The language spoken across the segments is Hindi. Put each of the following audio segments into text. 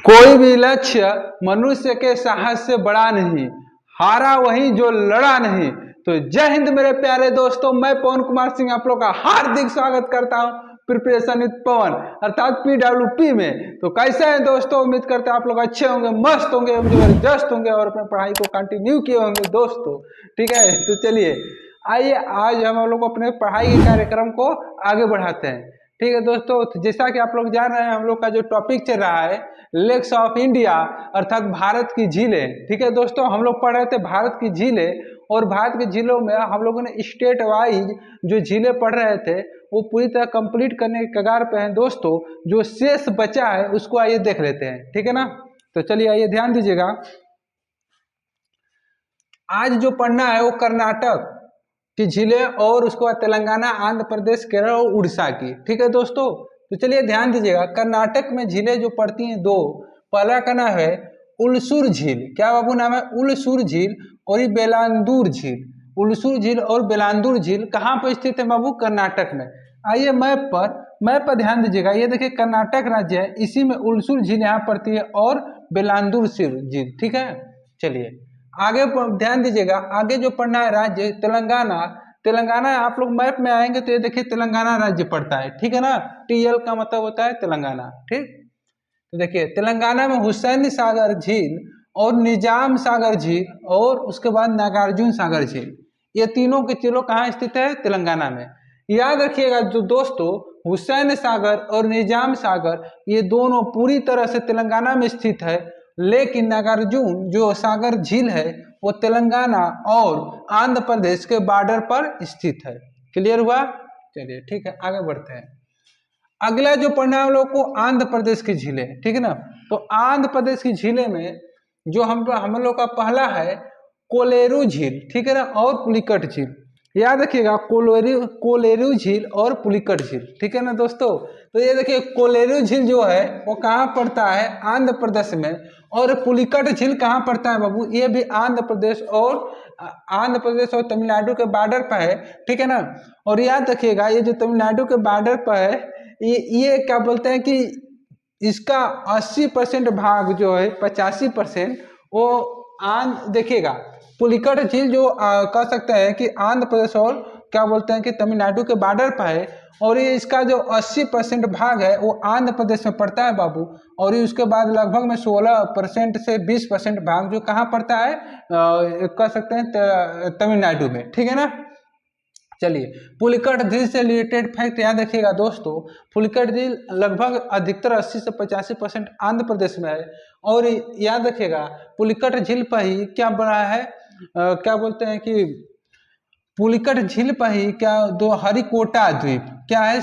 कोई भी लक्ष्य मनुष्य के साहस से बड़ा नहीं, हारा वही जो लड़ा नहीं। तो जय हिंद मेरे प्यारे दोस्तों, मैं पवन कुमार सिंह आप लोग का हार्दिक स्वागत करता हूं प्रिपरेशन विद पवन अर्थात PWP में। तो कैसे हैं दोस्तों, उम्मीद करते हैं आप लोग अच्छे होंगे, मस्त होंगे, जबरदस्त होंगे और अपने पढ़ाई को कंटिन्यू किए होंगे दोस्तों। ठीक है, तो चलिए आइए आज हम लोग अपने पढ़ाई के कार्यक्रम को आगे बढ़ाते हैं। ठीक है दोस्तों, तो जैसा कि आप लोग जान रहे हैं हम लोग का जो टॉपिक चल रहा है लेक्स ऑफ इंडिया अर्थात भारत की झीलें। ठीक है दोस्तों, हम लोग पढ़ रहे थे भारत की झीलें और भारत की झीलों में हम लोगों ने स्टेट वाइज जो झीलें पढ़ रहे थे वो पूरी तरह कंप्लीट करने के कगार पे हैं दोस्तों। जो शेष बचा है उसको आइए देख लेते हैं, ठीक है ना। तो चलिए आइए ध्यान दीजिएगा, आज जो पढ़ना है वो कर्नाटक की झीलें और उसके बाद तेलंगाना, आंध्र प्रदेश, केरल और उड़ीसा की। ठीक है दोस्तों, तो चलिए ध्यान दीजिएगा, कर्नाटक में झीलें जो पड़ती हैं दो, पहला का नाम है उलसूर झील। क्या बाबू नाम है? उलसूर झील। और ये बेलांदूर झील। उलसूर झील और बेलांदूर झील कहाँ पर स्थित है बाबू? कर्नाटक में। आइए मैप पर ध्यान दीजिएगा, ये देखिए कर्नाटक राज्य है, इसी में उलसूर झील यहाँ पड़ती है और बेलांदूर झील। ठीक है, चलिए आगे ध्यान दीजिएगा, आगे जो पढ़ना है राज्य तेलंगाना। तेलंगाना आप लोग मैप में आएंगे तो ये देखिए तेलंगाना राज्य पड़ता है, ठीक है ना। TL का मतलब होता है तेलंगाना। ठीक, तो देखिए तेलंगाना में हुसैन सागर झील और निजाम सागर झील और उसके बाद नागार्जुन सागर झील, ये तीनों के झीलों कहाँ स्थित है? तेलंगाना में। याद रखिएगा जो दोस्तों, हुसैन सागर और निजाम सागर ये दोनों पूरी तरह से तेलंगाना में स्थित है, लेकिन नागार्जुन जो सागर झील है वो तेलंगाना और आंध्र प्रदेश के बॉर्डर पर स्थित है। क्लियर हुआ? चलिए ठीक है, आगे बढ़ते हैं। अगला जो पढ़ना है हम लोग को आंध्र प्रदेश की झीलें, ठीक है ना। तो आंध्र प्रदेश की झीलें में जो हम लोग का पहला है कोलेरू झील, ठीक है ना, और पुलिकट झील। याद रखिएगा, कोलेरू झील और पुलिकट झील, ठीक है ना दोस्तों। तो ये देखिए कोलेरू झील जो है वो कहाँ पड़ता है? आंध्र प्रदेश में। और पुलिकट झील कहाँ पड़ता है बाबू? ये भी आंध्र प्रदेश और तमिलनाडु के बॉर्डर पर है, ठीक है ना। और याद रखिएगा ये जो तमिलनाडु के बॉर्डर पर है, ये क्या बोलते हैं कि इसका 80% भाग जो है 85% वो देखिएगा पुलिकट झील जो कह सकते हैं कि आंध्र प्रदेश और क्या बोलते हैं कि तमिलनाडु के बॉर्डर पर है। और ये इसका जो 80% भाग है वो आंध्र प्रदेश में पड़ता है बाबू। और ये उसके बाद लगभग में 16% से 20% भाग जो कहाँ पड़ता है कह सकते हैं तमिलनाडु में, ठीक है ना। चलिए पुलिकट झील से रिलेटेड फैक्ट याद रखिएगा दोस्तों, पुलिकट झील लगभग अधिकतर 80 से 85% आंध्र प्रदेश में है। और याद रखिएगा पुलिकट झील पर ही क्या बना है क्या बोलते हैं कि पुलिकट झील पर ही क्या दो हरिकोटा द्वीप, क्या है?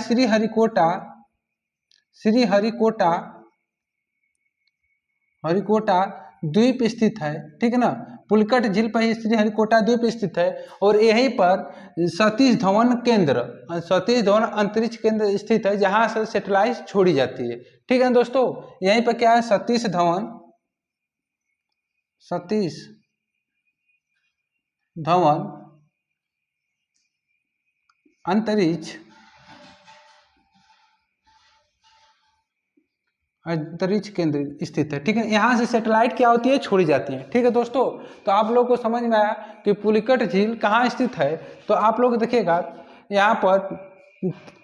हरिकोटा द्वीप स्थित है, ठीक है ना। पुलिकट झील पर ही श्रीहरिकोटा द्वीप स्थित है। और यहीं पर सतीश धवन अंतरिक्ष केंद्र स्थित है, जहां से सैटेलाइट छोड़ी जाती है, ठीक है दोस्तों। यहीं पर क्या है? सतीश धवन अंतरिक्ष केंद्र स्थित है, ठीक है। यहाँ से सैटेलाइट क्या होती है? छोड़ी जाती है, ठीक है दोस्तों। तो आप लोग को समझ में आया कि पुलिकट झील कहाँ स्थित है। तो आप लोग देखिएगा यहाँ पर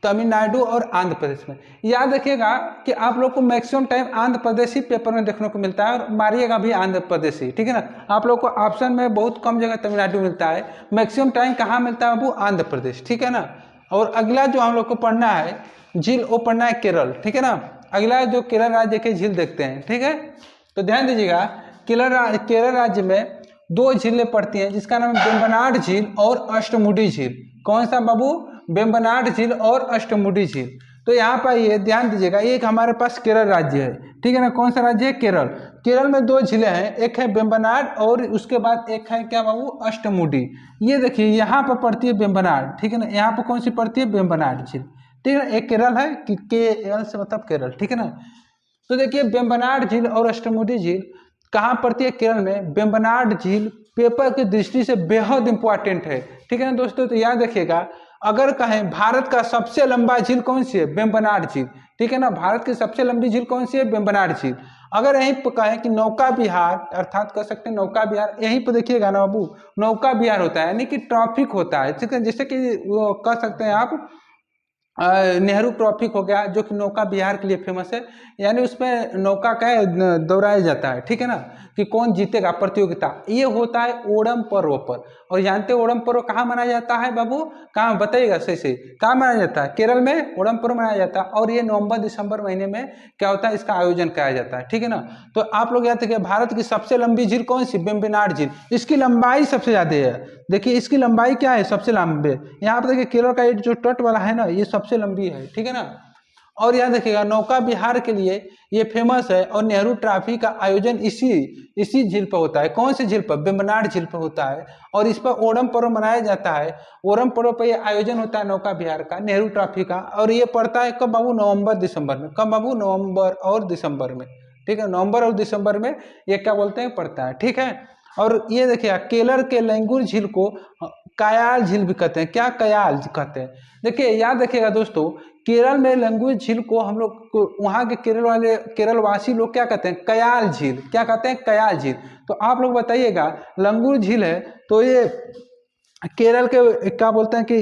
तमिलनाडु और आंध्र प्रदेश में। याद रखिएगा कि आप लोग को मैक्सिमम टाइम आंध्र प्रदेश ही पेपर में देखने को मिलता है, और मारिएगा भी आंध्र प्रदेश ही, ठीक है ना। आप लोग को ऑप्शन में बहुत कम जगह तमिलनाडु मिलता है, मैक्सिमम टाइम कहाँ मिलता है बाबू? आंध्र प्रदेश, ठीक है ना। और अगला जो हम लोग को पढ़ना है झील वो पढ़ना है केरल, ठीक है ना। अगला जो केरल राज्य के झील देखते हैं, ठीक है। तो ध्यान दीजिएगा केरल राज्य में दो झीलें पड़ती हैं, जिसका नाम है वेम्बनाड झील और अष्टमुडी झील। कौन सा बाबू? वेम्बनाड झील और अष्टमुडी झील। तो यहाँ पर ये ध्यान दीजिएगा, एक हमारे पास केरल राज्य है, ठीक है ना। कौन सा राज्य है? केरल। केरल में दो झीलें हैं, एक है वेम्बनाड और उसके बाद एक है क्या बाबू? अष्टमुडी। ये देखिए यहाँ पर पड़ती है वेम्बनाड, ठीक है ना। यहाँ पर कौन सी पड़ती है? वेम्बनाड झील, ठीक है ना। एक केरल है कि KL से मतलब केरल, ठीक है ना। तो देखिए वेम्बनाड झील और अष्टमुडी झील कहाँ पड़ती है? केरल में। वेम्बनाड झील पेपर की दृष्टि से बेहद इंपॉर्टेंट है, ठीक है ना दोस्तों। तो याद रखिएगा, अगर कहें भारत का सबसे लंबा झील कौन सी है? वेम्बनाड झील, ठीक है ना। भारत की सबसे लंबी झील कौन सी है? वेम्बनाड झील। अगर यहीं पर कहें कि नौका विहार, अर्थात कह सकते हैं नौका विहार, यहीं पर देखिएगा ना बाबू, नौका विहार होता है यानी कि ट्रॉफिक होता है, ठीक है। जैसे कि वो कह सकते हैं आप नेहरू ट्रॉफिक हो गया, जो कि नौका विहार के लिए फेमस है, यानी उसमें नौका का दौड़ाया जाता है, ठीक है ना, कि कौन जीतेगा प्रतियोगिता। ये होता है ओणम पर्व पर। और जानते हो ओणम पर्व कहाँ मनाया जाता है बाबू, कहाँ बताइएगा सही से, कहाँ मनाया जाता है? केरल में ओणम पर्व मनाया जाता है। और ये नवंबर दिसंबर महीने में क्या होता है, इसका आयोजन कराया जाता है, ठीक है ना। तो आप लोग याद रखिए, भारत की सबसे लंबी झील कौन सी? वेम्बनाड झील। इसकी लंबाई सबसे ज्यादा है। देखिए इसकी लंबाई क्या है, सबसे लंबी। यहाँ पर देखिए केरल का जो तट वाला है ना, ये सबसे लंबी है, ठीक है ना। और याद रखिएगा नौका विहार के लिए ये फेमस है, और नेहरू ट्रॉफी का आयोजन इसी झील पर होता है। कौन सी झील पर? वेम्बनाड झील पर होता है। और इस पर ओणम पर्व मनाया जाता है। ओणम पर्व पर यह आयोजन होता है नौका विहार का, नेहरू ट्रॉफी का। और ये पड़ता है कब बाबू? नवंबर दिसंबर में। कब बाबू? नवंबर और दिसंबर में, ठीक है। नवंबर और दिसंबर में ये क्या बोलते हैं, पड़ता है, ठीक है। और ये देखिए केरल के लंगूर झील को कयाल झील भी कहते हैं। क्या? कयाल कहते हैं। देखिए याद रखिएगा दोस्तों, केरल में लंगूर झील को हम लोग वहाँ के केरल वासी लोग क्या कहते हैं? कयाल झील। क्या कहते हैं? कयाल झील। तो आप लोग बताइएगा, लंगूर झील है तो ये केरल के क्या बोलते हैं कि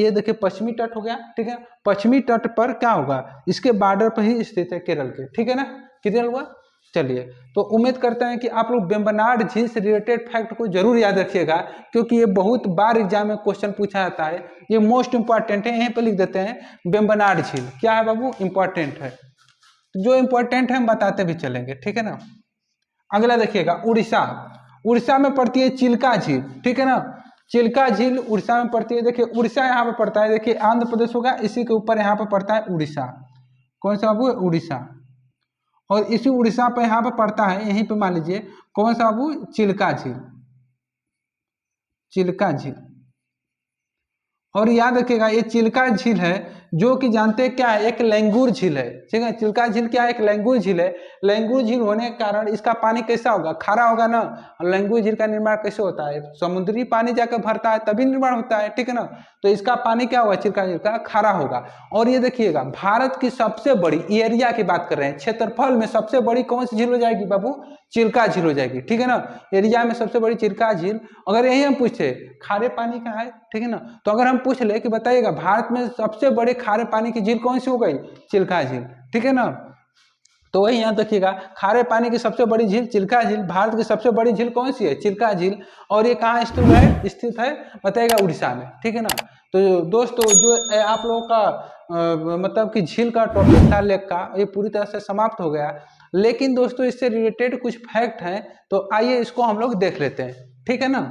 ये देखिए पश्चिमी तट हो गया, ठीक है। पश्चिमी तट पर क्या होगा, इसके बॉर्डर पर ही स्थित है केरल के, ठीक है ना। क्लियर हुआ? चलिए, तो उम्मीद करते हैं कि आप लोग वेम्बनाड झील से रिलेटेड फैक्ट को जरूर याद रखिएगा, क्योंकि ये बहुत बार एग्जाम में क्वेश्चन पूछा जाता है। ये मोस्ट इंपॉर्टेंट है, यहीं पे लिख देते हैं वेम्बनाड झील। क्या है बाबू? इंपॉर्टेंट है। तो जो इंपॉर्टेंट है हम बताते भी चलेंगे, ठीक है ना। अगला देखिएगा उड़ीसा। उड़ीसा में पड़ती है चिल्का झील, ठीक है ना। चिल्का झील उड़ीसा में पड़ती है। देखिए उड़ीसा यहाँ पे पड़ता है, देखिए आंध्र प्रदेश होगा, इसी के ऊपर यहाँ पे पड़ता है उड़ीसा। कौन सा बाबू? उड़ीसा। और इसी उड़ीसा पे यहाँ पे पड़ता है, यहीं पे मान लीजिए कौन सा बाबू? चिल्का झील। चिल्का झील। और याद रखिएगा ये चिल्का झील है, जो कि जानते हैं क्या है, एक लंगूर झील है, ठीक है। चिल्का झील क्या है? एक लंगूर झील है। लंगूर झील होने के कारण इसका पानी कैसा होगा? खारा होगा ना। लंगूर झील का निर्माण कैसे होता है? समुद्री पानी जाकर भरता है तभी निर्माण होता है, ठीक है ना। तो इसका पानी क्या होगा? चिल्का झील का खारा होगा। और ये देखिएगा भारत की सबसे बड़ी एरिया की बात कर रहे हैं, क्षेत्रफल में सबसे बड़ी कौन सी झील हो जाएगी बाबू? चिल्का झील हो जाएगी, ठीक है ना। एरिया में सबसे बड़ी चिल्का झील। अगर यही हम पूछे खारे पानी का है, ठीक है ना, तो अगर हम पूछ ले कि बताइएगा भारत में सबसे बड़े खारे पानी की झील कौन सी हो गई? चिल्का झील, ठीक है ना। तो वही यहाँ देखिएगा, खारे पानी की सबसे बड़ी झील चिल्का झील। भारत की सबसे बड़ी झील कौन सी है? चिल्का झील। और ये कहाँ स्थित है बताइएगा? उड़ीसा में, ठीक है ना। तो दोस्तों जो आप लोगों का मतलब कि झील का टॉपिक था लेक का, ये पूरी तरह से समाप्त हो गया। लेकिन दोस्तों इससे रिलेटेड कुछ फैक्ट हैं, तो आइए इसको हम लोग देख लेते हैं, ठीक है ना।